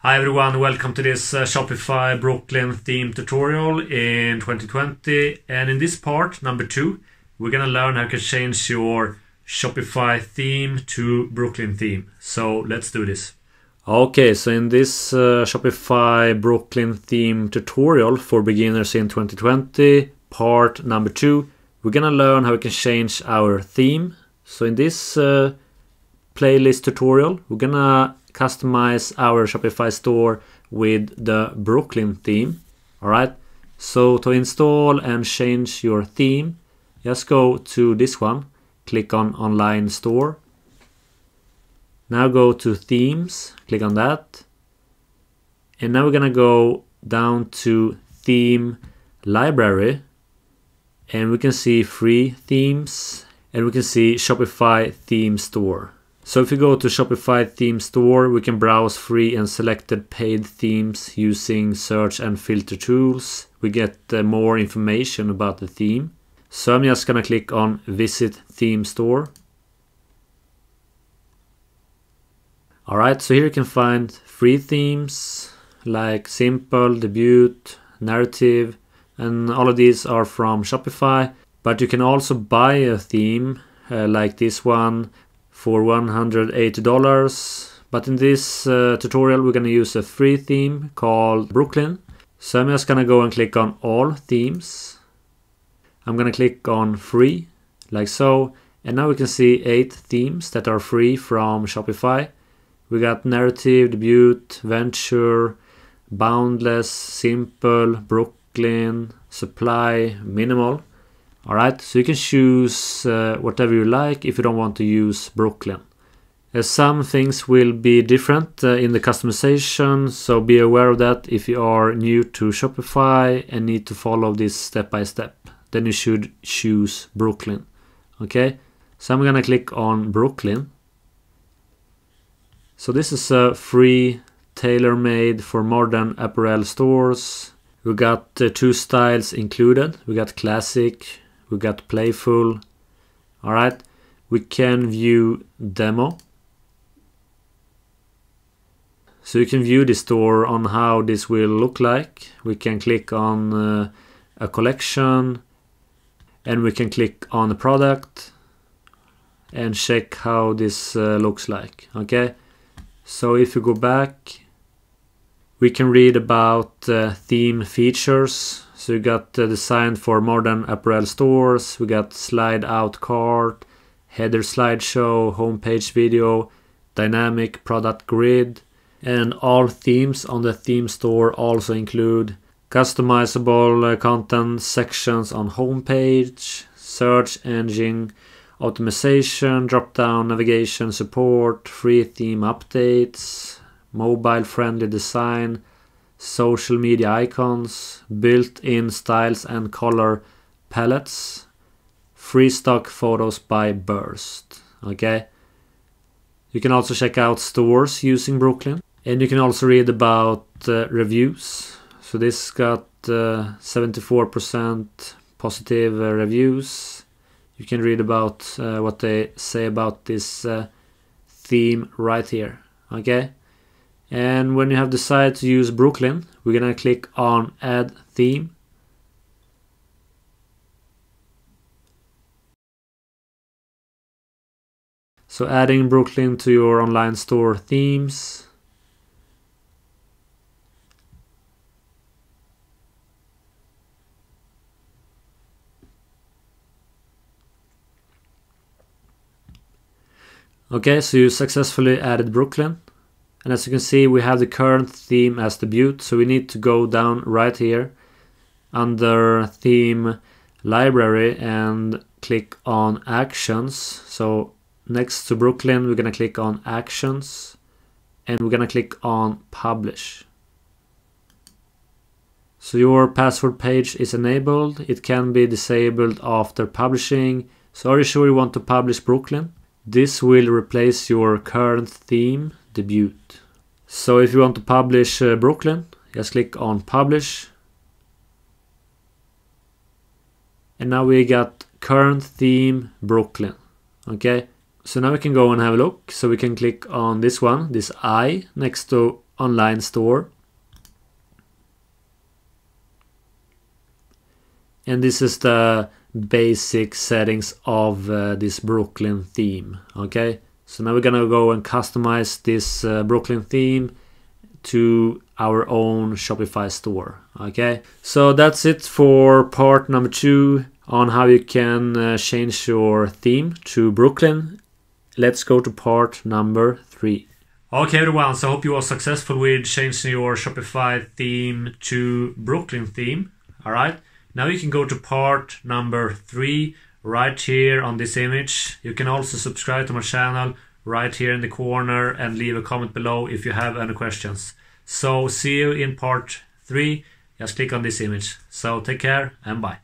Hi everyone, welcome to this Shopify Brooklyn theme tutorial in 2020. And in this part, number 2, we're gonna learn how you can change your Shopify theme to Brooklyn theme. So let's do this. Okay, so in this Shopify Brooklyn theme tutorial for beginners in 2020, part number 2, we're gonna learn how we can change our theme. So in this playlist tutorial, we're gonna customize our Shopify store with the Brooklyn theme. Alright, so to install and change your theme, just go to this one, click on Online Store. Now go to Themes, click on that. And now we're gonna go down to Theme Library. And we can see free themes and we can see Shopify Theme Store. So if you go to Shopify Theme Store, we can browse free and selected paid themes using search and filter tools. We get more information about the theme. So I'm just gonna click on Visit Theme Store. Alright, so here you can find free themes like Simple, Debut, Narrative, and all of these are from Shopify. But you can also buy a theme like this one for $180. But in this tutorial we're gonna use a free theme called Brooklyn. So I'm just gonna go and click on all themes. I'm gonna click on free like so, and now we can see 8 themes that are free from Shopify. We got Narrative, Debut, Venture, Boundless, Simple, Brooklyn, Supply, Minimal. Alright, so you can choose whatever you like if you don't want to use Brooklyn. Some things will be different in the customization, so be aware of that if you are new to Shopify and need to follow this step by step. Then you should choose Brooklyn. Okay, so I'm gonna click on Brooklyn. So this is a free tailor-made for modern apparel stores. We got 2 styles included. We got classic, we got playful. Alright, we can view demo. So you can view the store on how this will look like. We can click on a collection and we can click on the product and check how this looks like. Okay, so if you go back, we can read about theme features. So we got designed for modern apparel stores. We got slide out cart, header slideshow, homepage video, dynamic product grid, and all themes on the theme store also include customizable content sections on homepage, search engine optimization, drop-down navigation support, free theme updates, mobile-friendly design, social media icons, built-in styles and color palettes, free stock photos by burst. Okay, you can also check out stores using Brooklyn, and you can also read about reviews. So this got 74% positive reviews. You can read about what they say about this theme right here. Okay, and when you have decided to use Brooklyn, we're gonna click on Add Theme. So adding Brooklyn to your online store themes. Okay, so you successfully added Brooklyn. And as you can see, we have the current theme as Debut, so we need to go down right here under Theme Library and click on Actions. So next to Brooklyn, we're gonna click on Actions and we're gonna click on Publish. So your password page is enabled. It can be disabled after publishing. So are you sure you want to publish Brooklyn? This will replace your current theme, Debut. So if you want to publish Brooklyn, just click on Publish. And now we got current theme, Brooklyn. Okay, so now we can go and have a look. So we can click on this one, this I next to online store. And this is the basic settings of this Brooklyn theme. Okay, so now we're gonna go and customize this Brooklyn theme to our own Shopify store. Okay, so that's it for part number 2 on how you can change your theme to Brooklyn. Let's go to part number 3. Okay everyone, so I hope you are successful with changing your Shopify theme to Brooklyn theme. Alright, now you can go to part number 3 right here on this image. You can also subscribe to my channel right here in the corner and leave a comment below if you have any questions. So see you in part 3. Just click on this image. So take care and bye.